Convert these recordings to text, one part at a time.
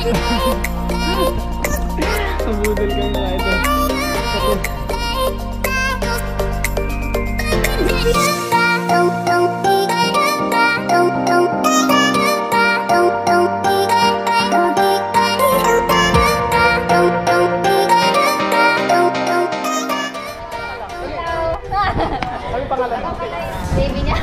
Nabudol kami mga idol. Ano pangalan mo? Baby niya.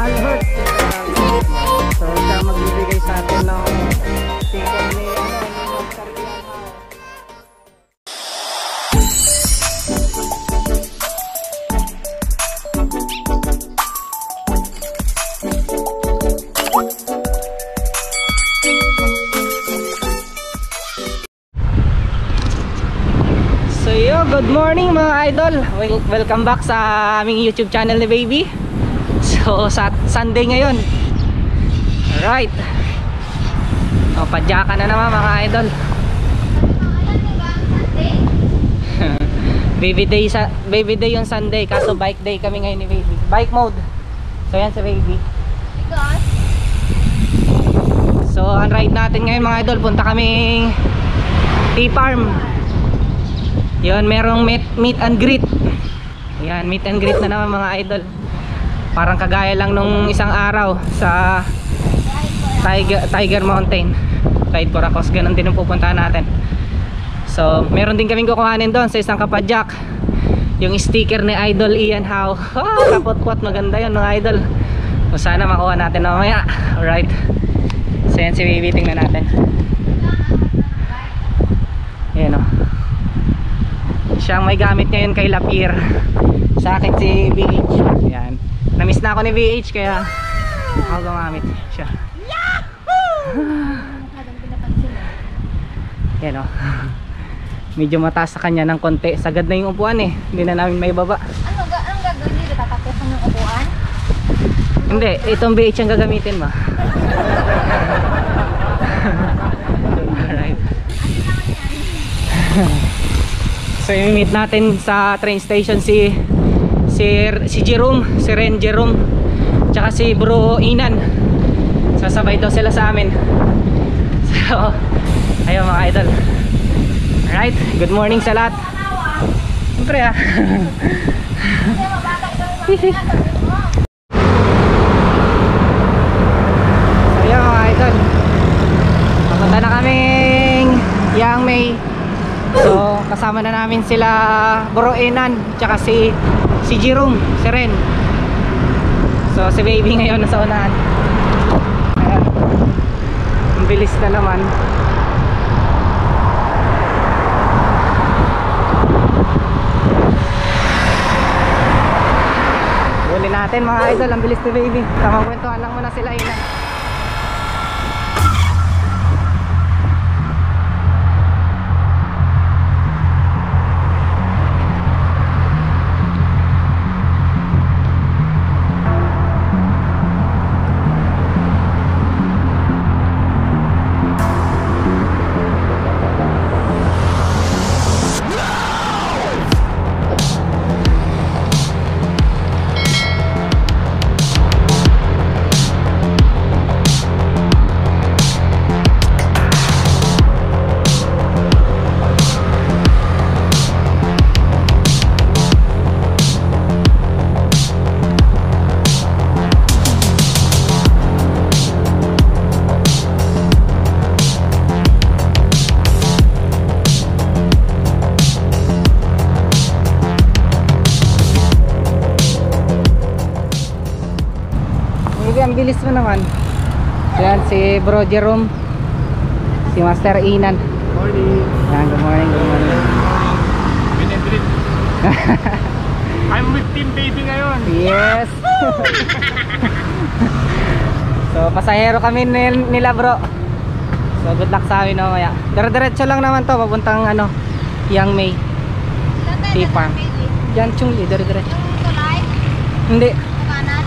Albert. So siya magbibigay sa atin ng ticket ni good morning mga idol. Welcome back sa aming YouTube channel ni Baby. So sa Sunday ngayon. Alright. O, padyakan na naman mga idol. Baby day yung Sunday. Kaso bike day kami ngayon ni Baby. Bike mode. So yan si Baby. So ang ride natin ngayon mga idol, punta kaming T-Farm. Yun, merong meet and greet. Yan, meet and greet na naman mga idol. Parang kagaya lang nung isang araw sa Tiger Mountain, Ride for a Cause. Ganun din ang pupuntahan natin. So meron din kaming kukuhanin doon sa isang kapadyak, yung sticker ni Idol Ian Howe. Kapot-pot, maganda yun mga idol. So sana makuha natin mamaya. Alright. So yan si Baby, tingnan natin. Yan o, siyang may gamit ngayon kay Lapir. Sa akin si VH. Yan. Namiss na ako ni VH kaya ako gumamit siya. Yan o. Medyo mataas sa kanya ng konti. Sagad na yung upuan eh. Hindi na namin may baba. Anong gagawin dito? Tatapusan yung upuan? Hindi. Itong VH ang gagamitin mo. Alright. So i-meet natin sa train station si Jerome, si Ren Jerome, tsaka si Bro Inan. Sasabay daw sila sa amin. So ayun mga idol. Alright, good morning sa lahat. Siyempre ah. So ayun mga idol, papunta na kaming Yang May. So kasama na namin sila Bro Enan tsaka si Jerome, si Ren. So si Baby ngayon nasa unahan. Ayan. Ang bilis na naman. Huli natin mga idol, ang bilis ni Baby. Tamang kwentuhan lang muna sila Enan. Ang bilis mo naman. Yan si Bro Jerome, si Master Inan. Morning. Yan, good morning, good morning. I'm with Team Baby ngayon. Yes. So pasahero kami nila bro. So good luck sa amin mamaya. Dire-diretso lang naman to papuntang ano, Yang May. T-Farm. Yan Chungli, dire-diretso. Hindi, Kanan.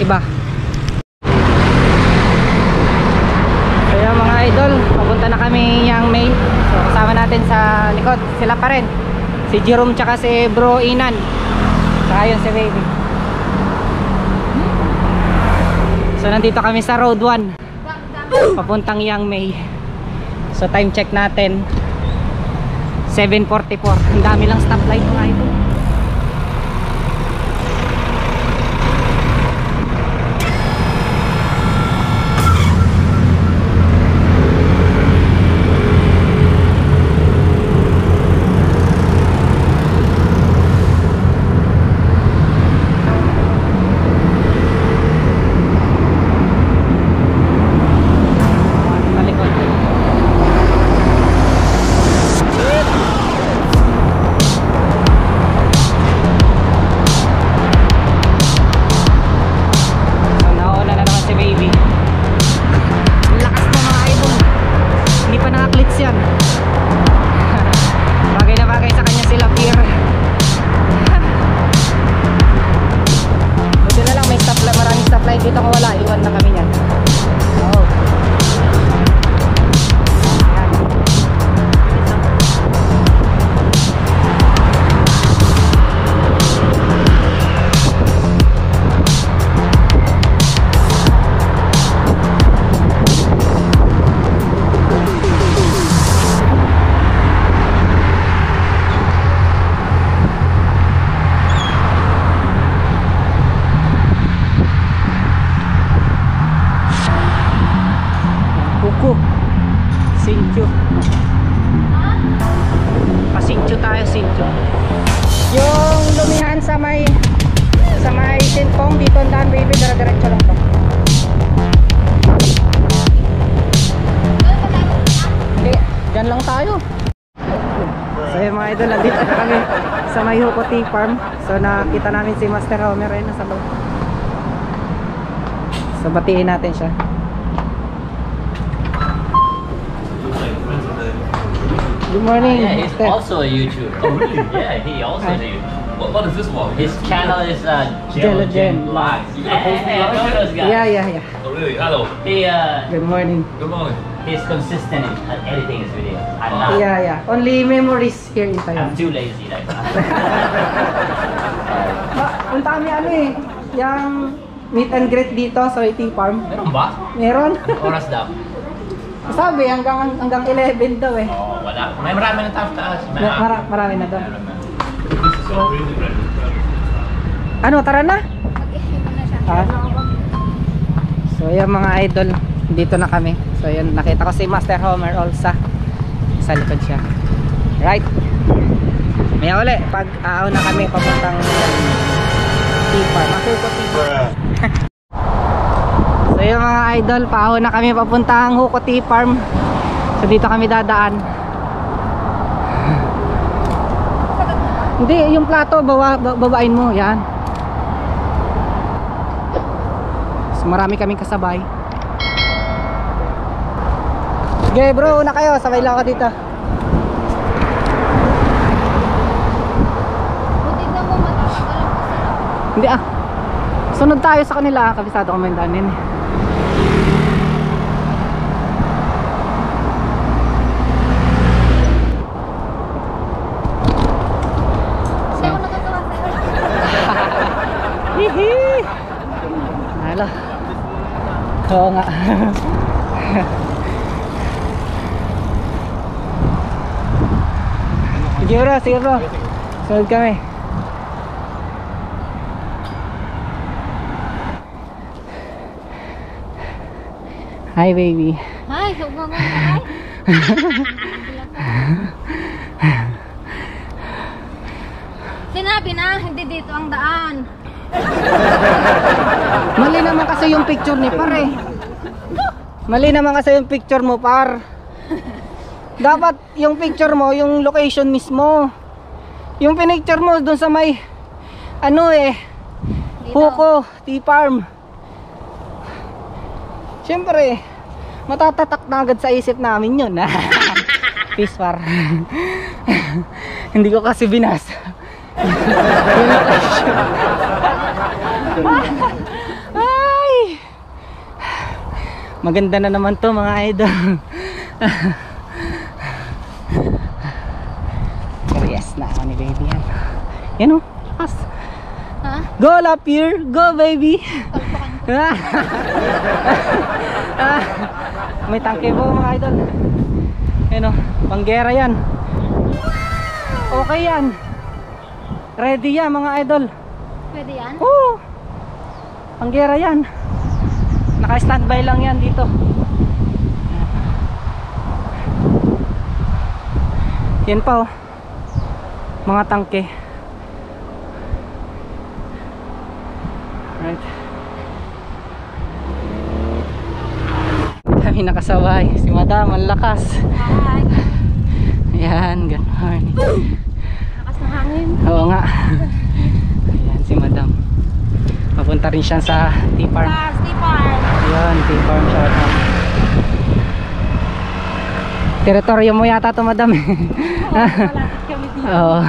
iba. Kaya mga idol, papunta na kami Yang May. So kasama natin sa likod, sila pa rin. Si Jerome tsaka si Bro Inan. Tsaka yun si Baby. So nandito kami sa Road 1, papuntang Yang May. So time check natin 7:44. Ang dami lang stoplight mga idol. Dito ko wala, iwan na kami niyan. Oh. Sintyo. Pasintyo tayo, sintyo. Yung lumihan sa may Tintong dito ang daan, baby, dire-diretso lang to. Hindi, dyan lang tayo. So yung mga idol, nandito na kami sa may Huco Tea Farm. So nakita namin si Master Homer rin nasa loob. So batiin natin siya. Good morning, Yeah, he's Master. also a YouTuber. Oh, really? Yeah, he also is a YouTuber. What is this one? His channel is Jelogen Vlogs. You gonna post me Yeah, on know it? those guys. Yeah. Oh, really? Hello. Good morning. Good morning. He's consistent in editing his videos. I'm not. Yeah. Only memories here in I'm Taiwan. too lazy. Like, Punta kami ano eh, yung meet and greet dito sa Tea Farm. meron ba? Meron. Oras daw. Sabi hanggang 11 daw eh. Oh, wala. May marami ng tao sa taas. Marami na daw. Meron na. Ano, tara na? Mag-isip na siya. Ah. So yan mga idol, dito na kami. So yan, nakita ko si Master Homer Olsa. Sa likod siya. Right. May uli, pag aaw na kami papuntang Tea Farm. Huco Tea Farm. So yung mga idol, paaw na kami papuntang Huco Tea Farm. So dito kami dadaan. Hindi, yung plato babain mo, yan. So marami kaming kasabay. Sige bro, una kayo, sabay lang ako dito. Butig na mo matatagal ko sila. Hindi sunod tayo sa kanila, kabisado ko may daanin. Hindi ako natutuwa sa'yo. Hihi! Hala. Oo nga. Sige bro. Sunod kami. Hi baby. Ay, huwag mo nga ay. Sinabi na, hindi dito ang daan. Mali naman kasi yung picture ni par eh. Mali naman kasi yung picture mo par. Dapat yung picture mo, yung location mismo. Yung pinicture mo dun sa may ano eh, Huco Tea Farm. Siyempre, matatatak na agad sa isip namin yun. Peace par. Hindi ko kasi binasa. Yung location. Maganda na naman to mga idol. Pero yes na ako ni baby yan. Yan o, lakas. Ha? Go Lapierre, go baby. Kalpakan ko. May tangke po mga idol. Yan o, panggera yan. Okay yan. Ready yan mga idol. Pwede yan? Oo, panggera yan. Naka-standby lang yan dito. Yan pa oh, mga tangke. Right. Dami nakasabay. Si Madam, ang lakas. Hi. Ayan, good morning. Lakas ng hangin. Oo nga. Ayan si Madam. Papunta rin siya sa tea farm. Tea farm. Ayan, tea farm siya. Teritoryo mo yata to Madam. Malapit kami dito. Oo.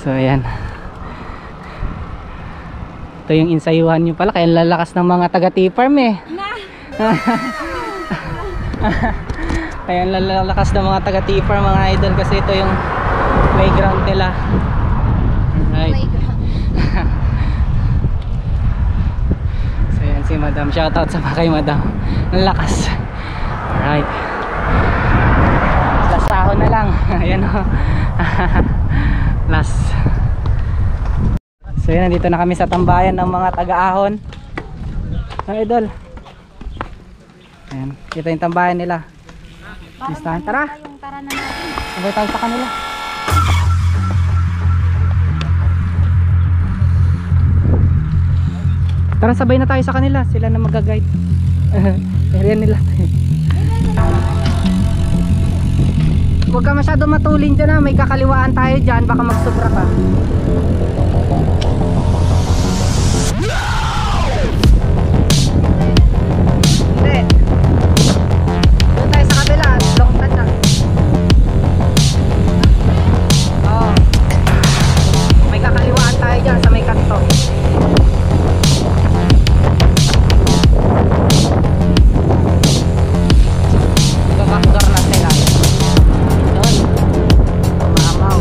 So ayan. Ito yung insayuhan nyo pala. Kaya lalakas ng mga taga tea farm eh. Kaya lalakas ng mga taga tea farm mga idol. Kasi ito yung playground nila. Right. So ayan si Madam. Shoutout sa mga kay Madam. Lalakas. Alright. Last ahon na lang. Ayan o. Last. So yan, nandito na kami sa tambayan ng mga taga-ahon. Idol. Ayan, ito yung tambayan nila. Listahan. Tara! Tara na natin. Sabay tayo sa kanila. Tara, sabay na tayo sa kanila. Sila na mag-guide. Area nila. Huwag ka masyado matulin dyan ha. May kakaliwaan tayo dyan. Baka magsubra ka. Hindi. Doon tayo sa kabila. Long tan lang. Oo. May kakaliwaan tayo dyan sa may kanto. Babakdor na sila. Doon. Mamaw.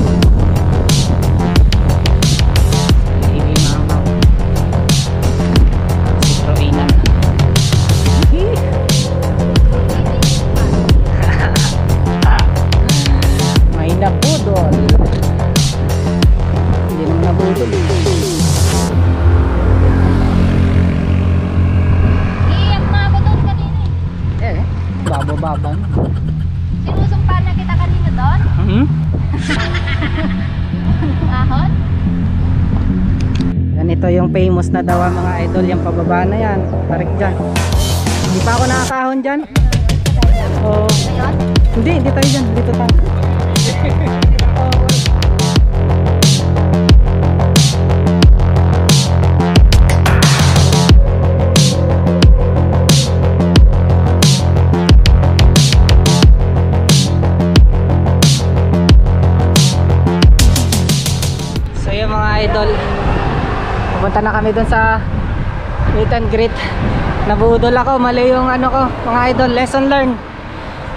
Hindi mamaw. Si Troinan. May nabudol. Hindi naman nabudol. Iiyak na ako doon kanina eh. Babo-babo. Sinusumpa na kita kanina doon? Ahon? Ganito yung famous na daw mga idol. Yung pababa na yan. Tarik dyan. Hindi pa ako nakakahon dyan. Oo. Ayun? Hindi tayo dyan. Dito tayo. So yun mga idol, pupunta na kami dun sa meet and greet. Nabudol ako, mali yung ano ko mga idol. Lesson learned.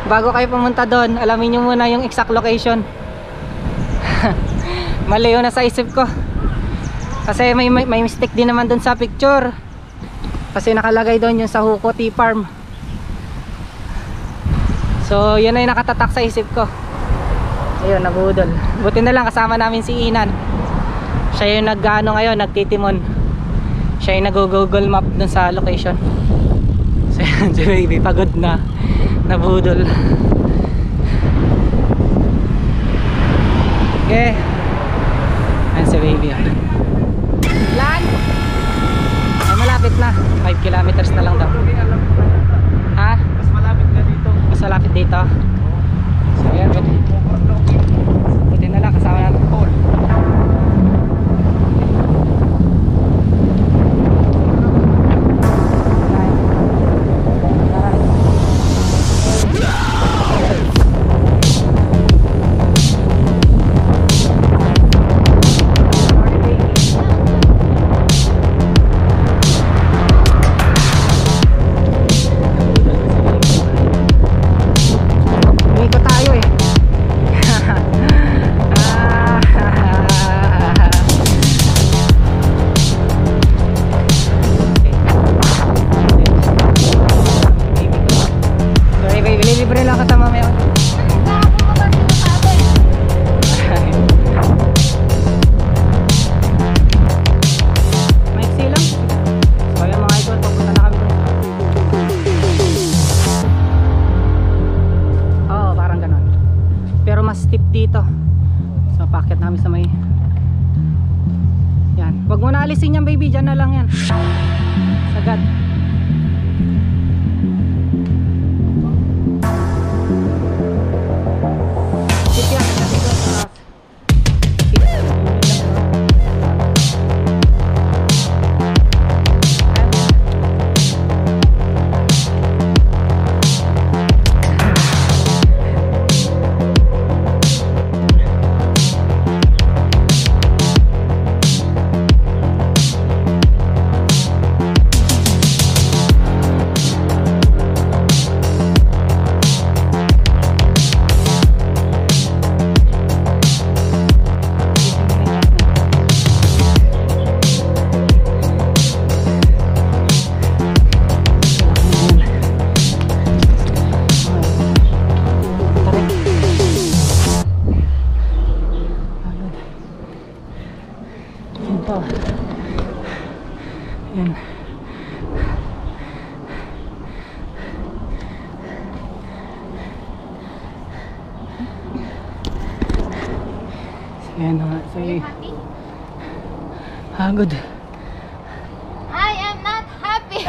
Bago kayo pumunta doon, alamin nyo muna yung exact location. Mali yun na sa isip ko. Kasi may mistake din naman doon sa picture. Kasi nakalagay doon yung sa Huko Tea Farm. So yun ay nakatatak sa isip ko. Ayun, nabudol. Buti na lang kasama namin si Inan. Siya yung nag-ano ngayon, nagtitimon. Siya yung nag-google map doon sa location. So yun, si baby pagod na. Nabudol. Okay. Ayan si baby. Lan! Ay malapit na. 5 kilometers na lang daw. Ha? Mas malapit na dito. Mas malapit dito. So ayan. Buti na lang kasama natin Paul. Wag mo na alisin yan baby, dyan na lang yan. Sagad. Sipya, kasi ko sa yan. Ayan na nga. So, Happy? hagod. I am not happy.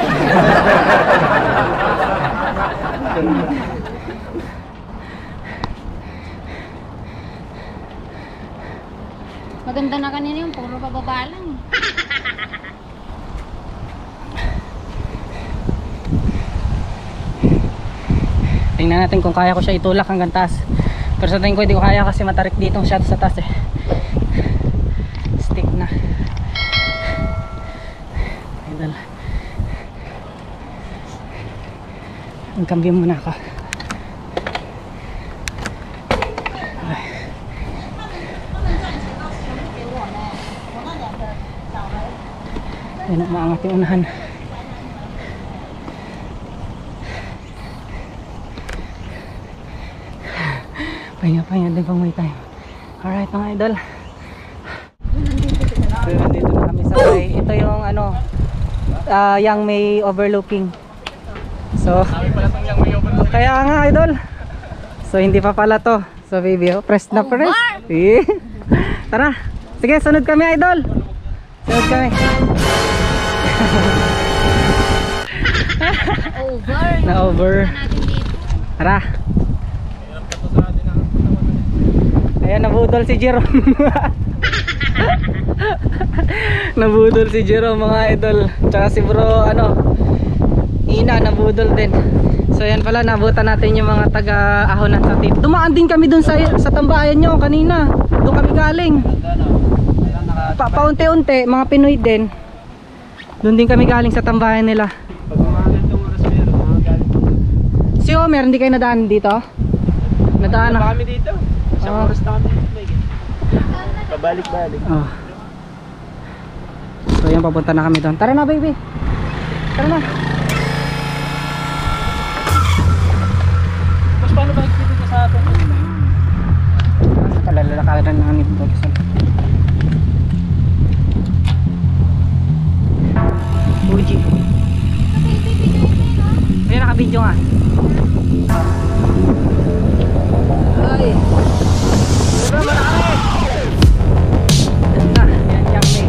Maganda na kanina yung puro pababa lang. Tingnan natin kung kaya ko siya itulak hanggang taas. Pero sa tingin ko hindi ko kaya kasi matarik dito siya sa taas eh. Stick na. Idol. Magkambyo muna ako. Ayun, maangat yung unahan. Pahinga din pang may time. Alright mga idol. So nandito na kami sa bay. Ito yung ano, yung may overlooking. So kaya nga idol. So hindi pa pala to. So baby, oh, press na press. Eh. Tara. Sige, sunod kami idol. Sunod kami. Over. Na over. Natin dito. Tara. Ayan, nabudol si Jerome. Nabudol si Jerome mga idol. Tsaka si bro, ano, Ina, nabudol din. So yan pala, nabutan natin yung mga taga-ahonan sa tip. Dumaan din kami dun sa tambayan nyo kanina. Doon kami galing. Paunti-unti, mga Pinoy din. Doon din kami galing sa tambayan nila. Pag umagal itong oras meron, mga galing pa. Si Omer, hindi kayo nadaan dito? Nadaan Ano na. ba kami dito? Isang Ah. oras na kami dito. Pabalik-balik. Oh. So yan, papunta na kami doon. Tara na baby. Tara na. Mas paano ba dito sa atin? Talalakaran na kami dito. Uji. Ayan, naka-video nga. Ay. Diba marami? Ganda. Yan, yang may.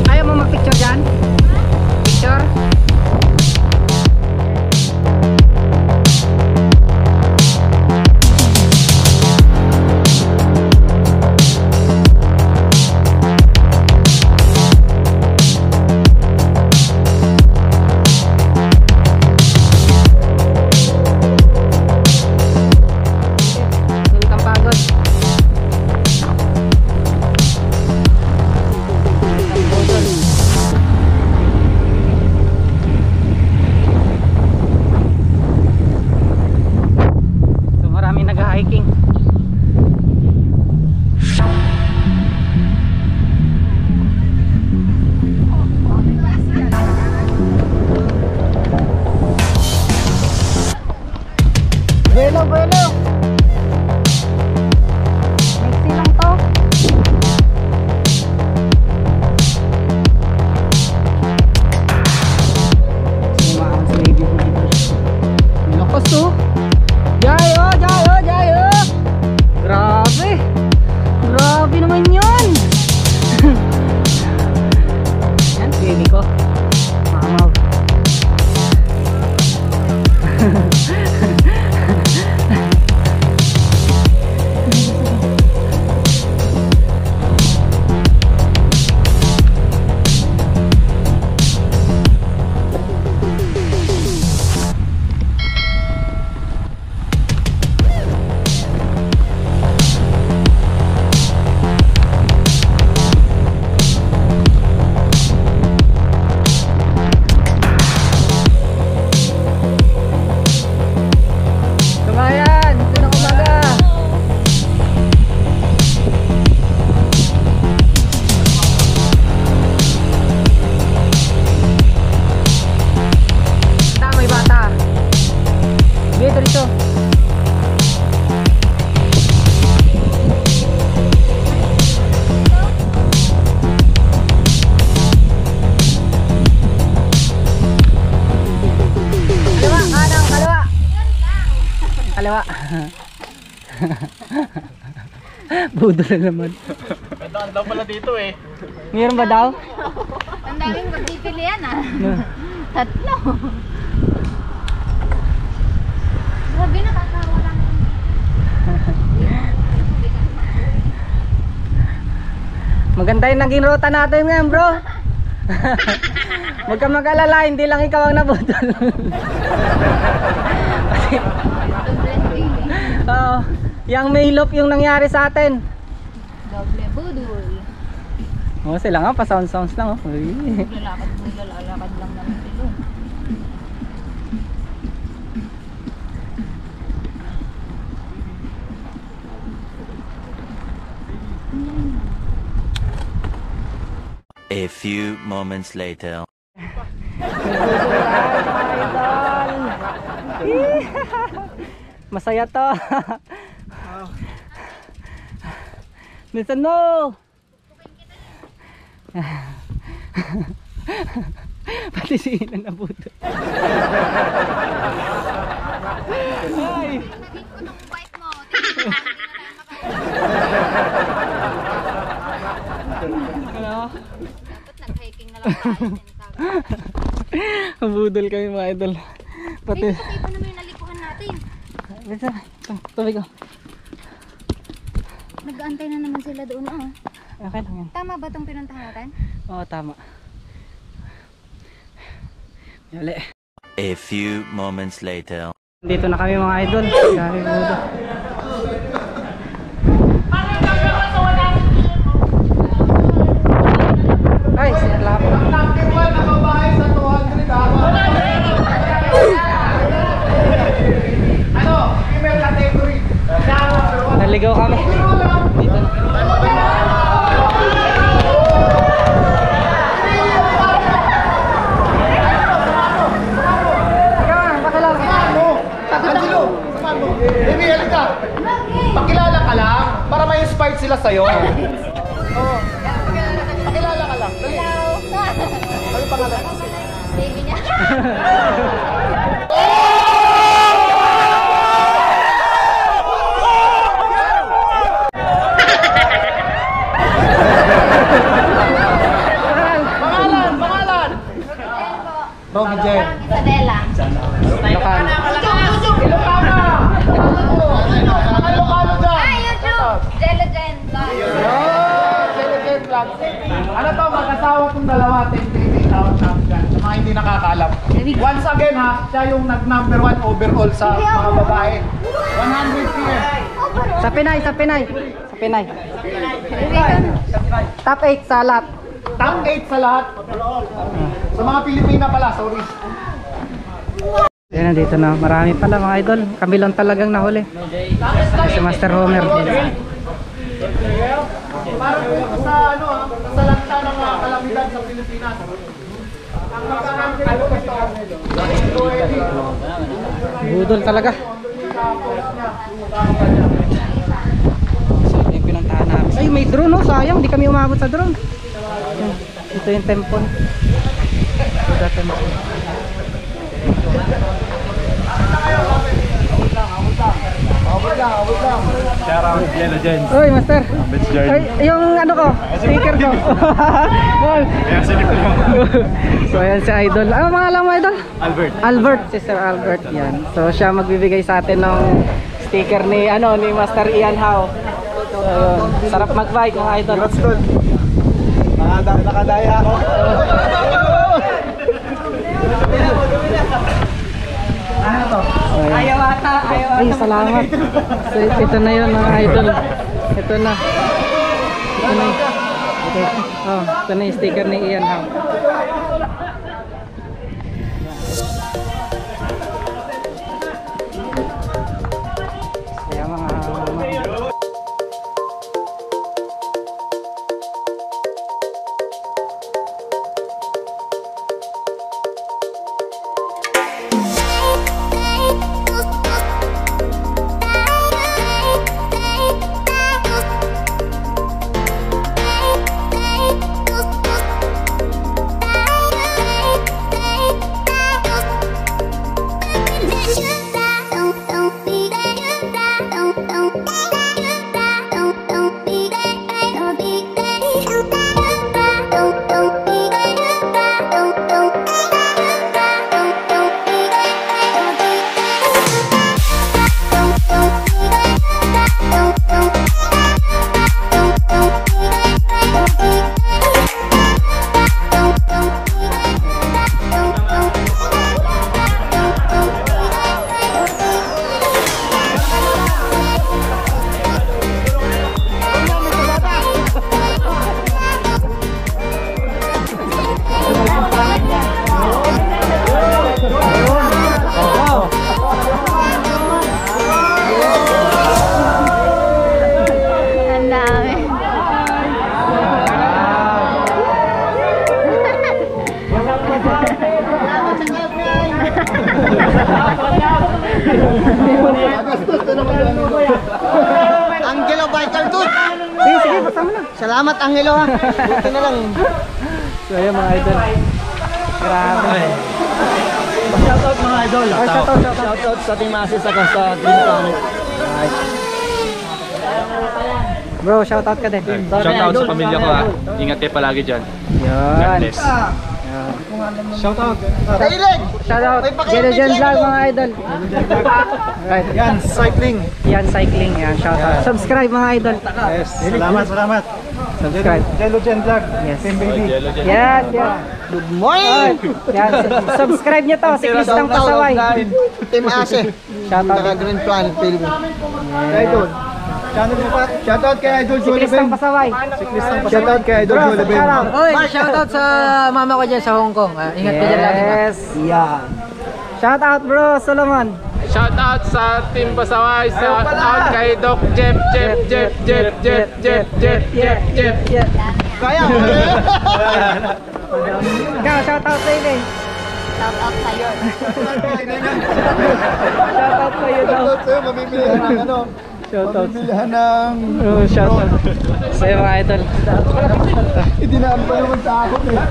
Ayaw mo mag-picture dyan? Picture? oh. Jayo, jayo, jayo. Grabe. Grabe naman yun. Yan, baby ko. Mamaw. Lumayan, sino umaga? May bata. Dito dito. Kaliwa, kanan, kaliwa. Kaliwa. Budo na naman. Gandaan daw pala dito eh. Meron ba daw? Ang daming pagpipilian ah. Tatlo. Grabe, nakakawala na. Maganda yung naging ruta natin ngayon, bro. Huwag ka mag-alala, hindi lang ikaw ang nabudol. Oo, yung mailop yung nangyari sa atin. Doble budol. Oo, sila nga, pa-sounds lang. Oh. Lalakad lang naman sila. A few moments later. Masaya to. Minsan no. Pati si Ina nabuto. Ay. Naging ko nung bike mo. Ano? Dapat nag-hiking na lang tayo. Budol kami mga idol. Pati. Ay, patay pa naman yung nalikuhan natin. Minsan, tubig ko. Nag-aantay na naman sila doon ah. Okay lang yan. Tama ba itong pinuntahan natin? Oo, tama. Yali. A few moments later. Dito na kami mga idol. Dahil budol. Ay, siya lapo. Naligaw kami. Dito na. Baby, halika. Pakilala ka lang para may inspired sila sa'yo. Oo. Pakilala ka lang. Hello! Ano pangalan? Baby niya. Pangalan! Romy Jen. Isabella. Lokan. Ilocana! Ilocano dyan! Ah, YouTube! Jello Jen Vlog. Jen Vlog. Ano to, mag-asawa tong dalawa, 10-20 tawag namin dyan. Sa mga hindi nakakalam. Once again ha, siya yung nag-number 1 overall sa mga babae. 100 PM. Sa Pinay, sa Pinay. Sa Pinay. Top 8 sa lahat. Top 8 sa lahat. Sa mga Pilipina pala, sorry. Yan, nandito na. Marami pala mga idol. Kami lang talagang nahuli. Si Master Homer. Parang sa ano sa lanta ng mga kalamidad sa Pilipinas. Ang ano Budol talaga. So, ito yung pinuntahan namin. Ay, may drone, no? Sayang, di kami umabot sa drone. Yan. Ito yung tempon. Ito yung tempon. Jello Gens. Uy, master. Bench Jen. Ay, yung ano ko, sticker ko. Ball. Kaya silip ko. So ayan si Idol. Ano pangalan mo, Idol? Albert. Albert, si Sir Albert yan. So siya magbibigay sa atin ng sticker ni ni Master Ian Howe. So yun. Sarap mag-bike mga Idol. Congrats tol. Nakadaya ako. Ano to? Ayaw ata. Ay, salamat. So ito na yun mga Idol. Ito na. Ito na. Oh, ito na yung sticker ni Ian Howe. Kaya mga Ang dami. Angelo Biker Dude! sige, sige, basta mo na. Salamat Angelo ha! Buti na lang. So ayan mga Idol. Grabe. Shoutout mga idol. Oh, shoutout. Shoutout sa ating masses ako sa Green Planet. Bro, shoutout ka din. Shoutout sa pamilya ko ha. Ingat kayo palagi dyan. God Yan. bless. Shoutout. Kailig! Shoutout. May pakinig Jello Gen yan, Vlog no? mga Idol. Right. Yan, cycling. Yan, cycling. Yan, shoutout. Subscribe mga Idol. Yes. Salamat. Subscribe. Jello Gen Vlog. Yes. Team baby. Yan, yan. Good morning! Yan, subscribe nyo to. Si Kristang Pasaway. Team Ase. Shoutout. Naka Green Planet Philippines. Idol. Channel mo pa. Shoutout kay Idol Si Kristang Pasaway. Shoutout kay Idol Jolibin. Oy, shoutout sa mama ko dyan sa Hong Kong. Ingat ka dyan lagi. Yes. Yan. Shoutout bro, Solomon. Shoutout sa Team Pasaway. Shoutout kay Doc Jeff. Kaya! Ikaw, shoutout sa inyo. Shout out sa'yo. Shoutout sa iyo daw. Shoutout sa'yo, mamimilihan ng ano. Shoutout. Mamimilihan ng... Oh, shoutout. Sa iyo mga Idol. Idinaan pa naman sa ako eh.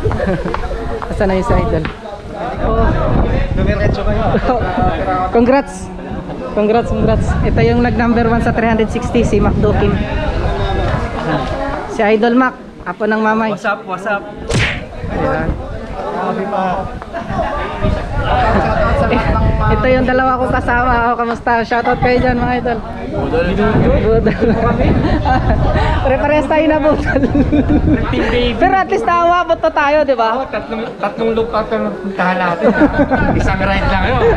Asa na yung sa Idol? Oh. Dumiretso kayo. Congrats. Ito yung nag-number 1 sa 360, si Mac Dukin. Si Idol Mac, apo ng mamay. What's up? Ayan. Sabi pa. Ito yung dalawa kong kasama. O, kamusta? Shoutout kayo dyan mga Idol. Budol. Pare-parehas tayo na budol. Pero at least nakawabot na tayo, di ba? Tatlong lookout ang puntahan natin. Isang ride lang yun.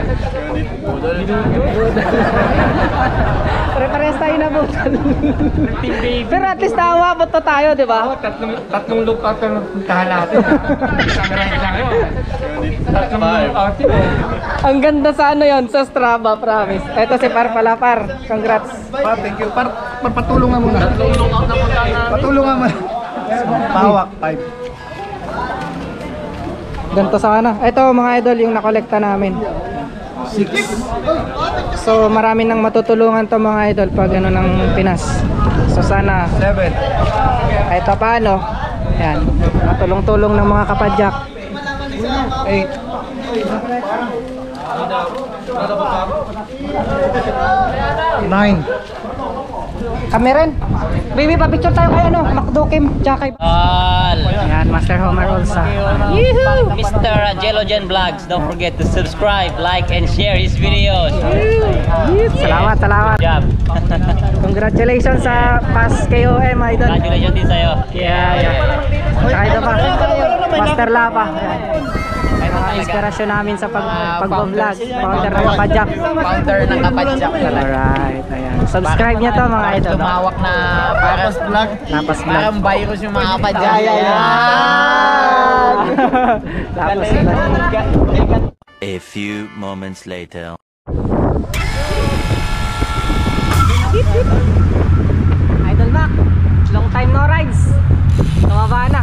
Pare-parehas tayo na budol. Pero at least nakawabot na tayo, di ba? Tatlong lookout ang puntahan natin. Isang ride lang yun. Tatlong lookout yun. Ang ganda sa ano yon sa Strava, promise. Ito si Par Palapar. Congrats. Par, thank you. Par, patulong nga muna. Patulong nga muna. Pawak, 5. Ganito sana. Ito mga idol yung nakolekta namin. 6. So marami nang matutulungan to mga idol pag ano ng Pinas. So sana 7. kahit paano, yan, matulong-tulong ng mga kapadyak. 9. Kami rin. Baby, pa-picture tayo kay ano, Macdo Kim, tsaka kay... Ayan, Master Homer also. Mr. Jelogen Vlogs, don't forget to subscribe, like, and share his videos. Salamat, salamat. Good job. Congratulations sa Pass KOM, idol. Congratulations din sa'yo. Yeah. Tsaka ito pa, Master Lapa. Ay, mga inspirasyon namin sa pag-vlog. Founder ng Kapadjak. Founder ng Kapadjak. Alright, ayan. Subscribe nyo to mga idol. Tumawak na Papas Vlog. Lapas Vlog. Parang virus yung mga Kapadjak. Lapas Vlog. A few moments later. Idol Mac, long time no rides. Tumaba na.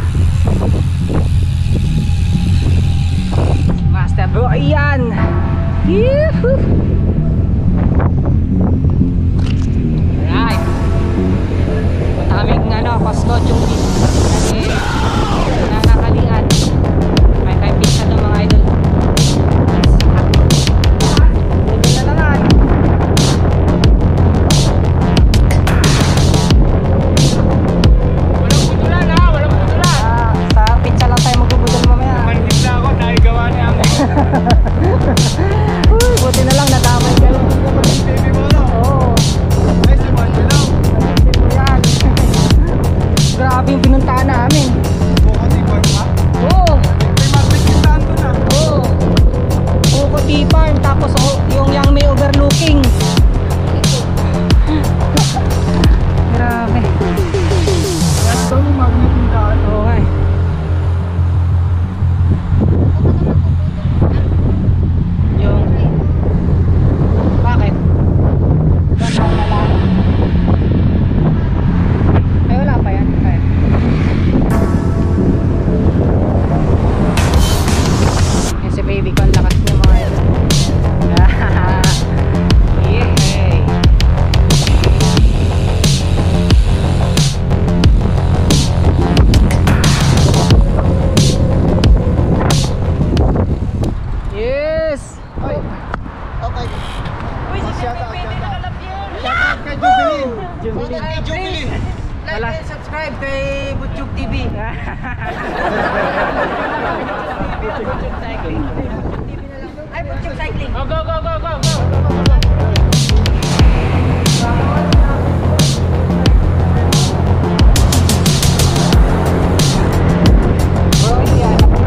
Master bro, ayan. Yuhu. Alright. Punta kaming Costco, Chungki. Kasi nanakalingan. May time pizza doon mga idol. Tigil na naman. Walang putulan ha, walang putulan. Sa pizza lang tayo magbubudol mamaya. Marinig na ako, dahil gawa niya ako. Uy, buti na lang nadamay ka lang. Baby mo, no? Oo. Ay, si Manjo lang. Yan. Grabe yung pinuntahan namin. Buko tipon ha? Oo. May magpitintahan ko na. Oo. Buko Tea Farm. Tapos yung may overlooking. Grabe. Ito yung magpitintahan. Oo nga eh. Yung... Bakit? Ay, wala pa yan. Ay. Yan si baby ko, ang lakas niya mga ito. Yehey! Yes! Okay. Uy, si Baby nakalap yun. Shoutout kay Jubilin. Shoutout kay Jubilin. Wala. Like and subscribe kay Butchuk TV. Butchuk Cycling. Ay, Butchuk Cycling. Oh, go, go, go, go, go. Bro, iyan ako.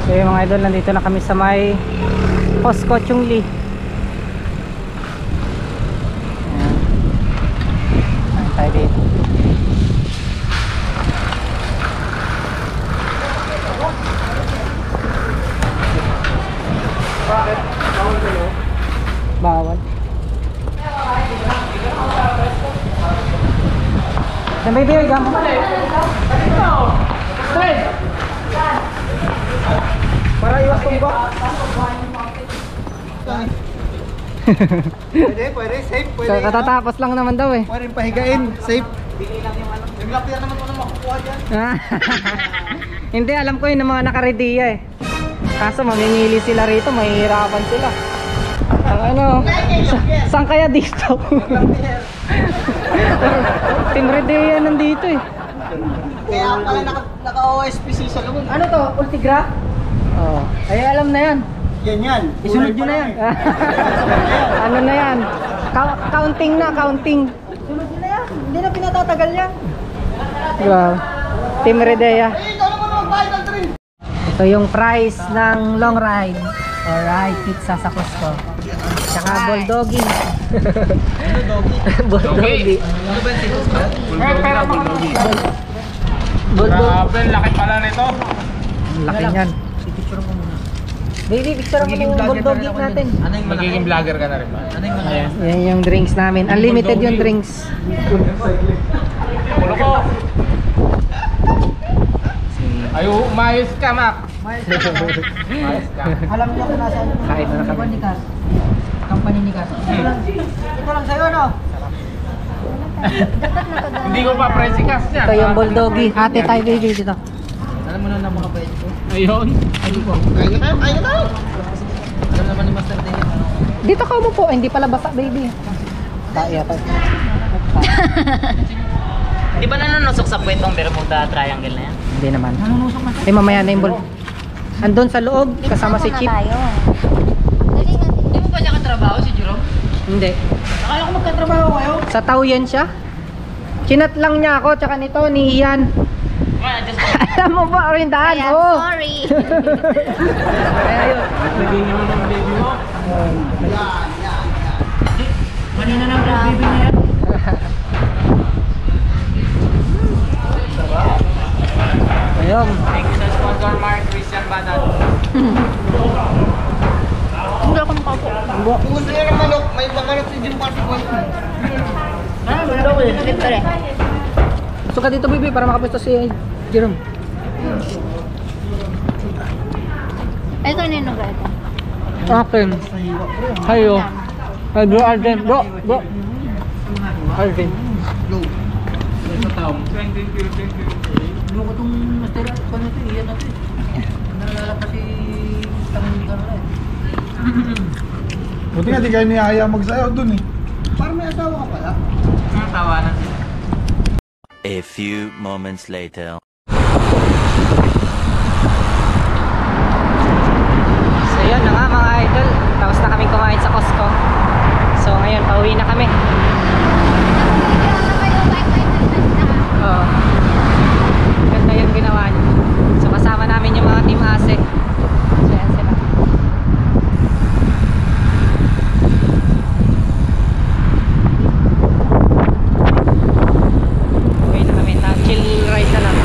So yung mga idol, nandito na kami sa may Costco Chungli. Ayan. Ayan tayo dito. Bakit? Bawal kayo? Bawal. Yan baby, gamo. Para iwas tumba. Pwede, safe, So katatapos lang naman daw eh. Pwede pahigain, safe. Yung lapia naman ko na makukuha dyan. Hindi, alam ko yun ng mga nakarediya eh. Kaso mamimili sila rito, mahihirapan sila. Ang ano, saan kaya dito? Team Redea nandito eh. Kaya pala naka-OSPC sa loob. Ano to? Ultigra? Oo. Ay, alam na yan. Yan. Isunod nyo na yan. Ano na yan? Counting na, counting. Sunod nyo na yan. Hindi na pinatatagal yan. Wow. Team Redea. So yung price ng long ride. Alright, pizza sa Costco. Tsaka bulldoggy. Bulldoggy. Grabe, laki pala nito. Laki niyan. Baby, picture mo yung bulldoggy natin. Magiging vlogger ka na rin ba? Yan yung drinks namin. Unlimited yung drinks. Ulo ko. Ay, umayos ka, Mac. Umayos ka. Alam niyo kung nasaan yung Kain na kami. ni Cas. Company ni Cas. Ito lang sa'yo, no? Hindi ko pa presikas niya. Ito yung bulldoggy. Ate tayo baby dito. Alam mo na ng mga pwede ko. Ayun. Kain na tayo. Alam naman ni Master Day. Dito ka mo po. Hindi pala basa baby. Kaya pa. Di ba nanunusok sa puwetong Bermuda Triangle na yan? Hindi naman. Eh mamaya na yung ball. Andun sa loob kasama si Chip. Hindi mo ba siya katrabaho si Jerome? Hindi. Akala ko magkatrabaho kayo. Sa Taoyen siya. Chinat lang niya ako tsaka nito ni Ian. Alam mo ba rin daan? Kaya, Oo. sorry. Kanina na baby niya. Ayun. Thank you sa sponsor, Mark Christian Banat. Hindi ako makaupo. Kung gusto niya ng manok, may manok si Jim Party Point. Dito rin. So ka dito baby para makapwesto si Jerome. Ito nino ba ito? Akin. Hayo. Ay bro Arden. Bro. Arden. Ano ko itong Master ko nito, iyan natin. Nalala pa si Tangin ka na Buti nga di kayo niyaya magsayaw dun eh. Parang may asawa ka pala. Ang tawanan. A few moments later. So yun na nga mga idol. Tapos na kaming kumain sa Costco. So ngayon pauwi na kami. Oo. Ganda yung ginawa niyo. So kasama namin yung mga team Ase. So yan sila. Uwi na kami. Chill ride na lang.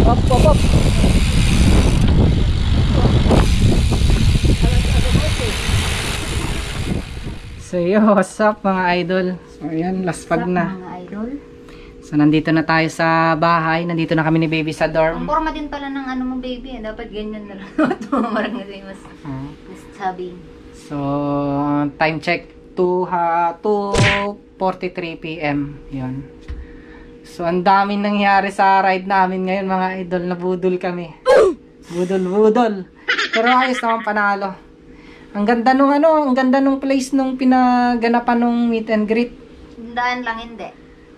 Op. So yo, what's up mga idol? So ayan, last pag na. Mga idol. So nandito na tayo sa bahay. Nandito na kami ni baby sa Ang dorm. forma din pala ng ano mo baby. Dapat ganyan na lang. Marang kasi mas sabi. So time check 2:43 PM. Yun. So ang daming nangyari sa ride namin ngayon mga idol. Nabudol kami. Budol. Pero ayos naman, panalo. Ang ganda nung place nung pinaganapan nung meet and greet. Daan lang hindi.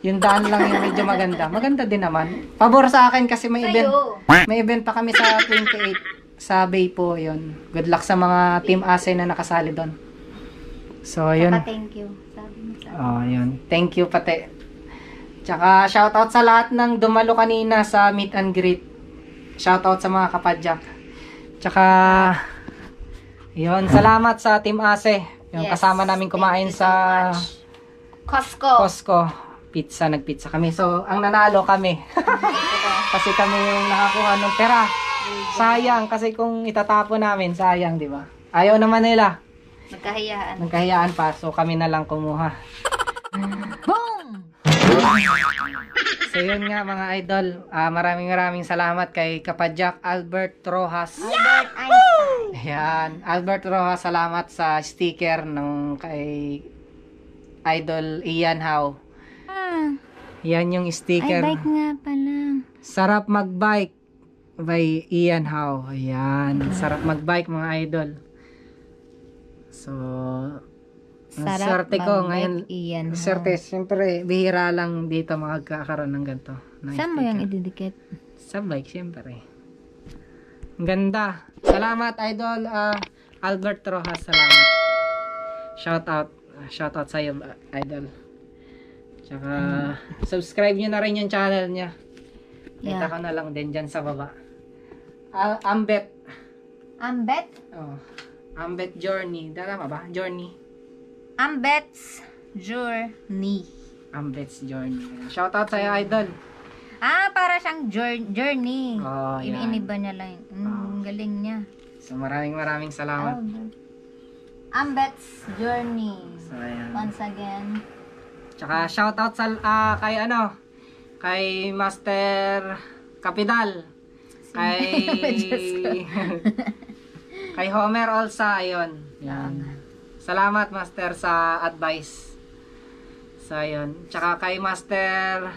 Yung daan lang yung medyo maganda. Maganda din naman. Pabor sa akin kasi may event. Sa'yo. May event pa kami sa 28 sa Bay po yun. Good luck sa mga team Ase na nakasali doon. So yun. Saka thank you. Sabi mo sa Oh, yun. Thank you pati. Tsaka shoutout sa lahat ng dumalo kanina sa meet and greet. Shoutout sa mga kapadyak. Tsaka yun, salamat sa Team Ase. Yung Yes, kasama namin kumain thank you sa so much. Costco. Pizza, nagpizza kami. So, ang nanalo kami. Kasi kami yung nakakuha ng pera. Sayang, kasi kung itatapon namin, sayang, di ba? Ayaw naman nila. Magkahiyaan. Nagkahiyaan pa, so kami na lang kumuha. Boom! So yun nga mga idol, maraming salamat kay Kapadyak Albert Rojas. Albert Einstein. Yan. Albert Rojas, salamat sa sticker ng kay Idol Ian Howe. Yan yung sticker. Ay, bike nga pala. Sarap magbike by Ian Howe. Ayan. Sarap magbike mga idol. So, ang Sarap swerte ko magbike, ngayon. Ian Howe. Swerte, siyempre, bihira lang dito magkakaroon ng ganito. ng Saan mo sticker. yung ididikit? Sa bike, siyempre. Ang ganda. Salamat, idol. Albert Rojas, salamat. Shout out sa iyo, idol. Tsaka, subscribe nyo na rin yung channel niya. Kita ko na lang din dyan sa baba. Ambet. Ambet? Oh. Ambet Journey. Tama ba? Journey. Ambet's Journey. Ambet's Journey. Shout out sa iyo, idol. Para siyang journey. Oh, yan. Iniba niya lang. Galing niya. So, maraming salamat. Ambet's Journey. So, ayan. Once again. Tsaka shoutout sa kay Master Capital. Kay Homer Olsa, ayun. Yan. Salamat Master sa advice. So ayun. Tsaka kay Master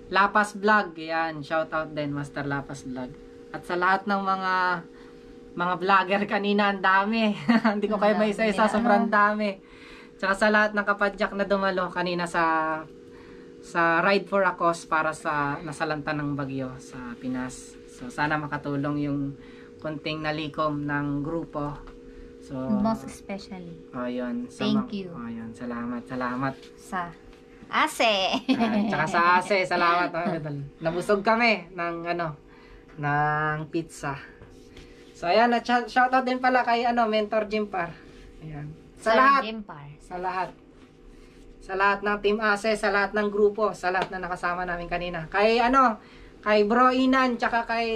Lapas Vlog, yan. Shoutout din Master Lapas Vlog. At sa lahat ng mga vlogger kanina, ang dami. Hindi ko kayo may isa-isa, sobrang dami. Tsaka sa lahat ng kapadyak na dumalo kanina sa Ride for a Cause para sa nasalanta ng bagyo sa Pinas. So sana makatulong yung konting nalikom ng grupo. So Most especially. ayun. Thank you. Ayun, salamat. Sa Ase. Tsaka sa Ase, salamat. Nabusog kami ng pizza. So ayan, shoutout din pala kay Mentor Jimpar. Ayan. Sa lahat ng Team Ase, sa lahat ng grupo, sa lahat na nakasama namin kanina. Kay Bro Inan, tsaka kay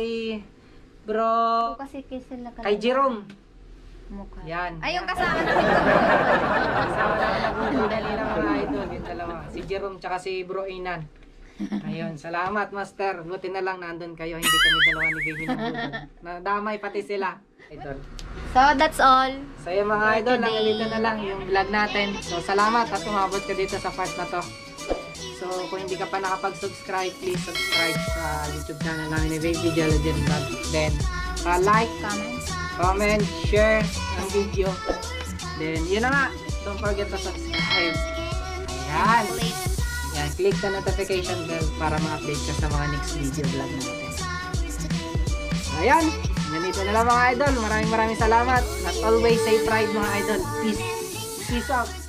Bro kay Jerome. Mukha. Yan. Ay, yung kasama namin. Kasama namin nagdudali ng mga idol, yung dalawa. Si Jerome tsaka si Bro Inan. Ayun, salamat Master. Buti na lang nandun kayo, hindi kami dalawa ni Baby nagdudal. Nadamay pati sila. Idol. So, that's all. So yung mga idol, hanggang dito na lang yung vlog natin. So salamat at umabot ka dito sa part na to. So kung hindi ka pa nakapag-subscribe, please subscribe sa YouTube channel namin ni Baby Jelogen Vlog. Then, like, comment, share ang video. Then, yun na nga. Don't forget to subscribe. Ayan. Ayan, click the notification bell para ma-update ka sa mga next video vlog natin. Ayan. Ganito na lang mga idol. Maraming salamat. At always safe ride mga idol. Peace. Peace out.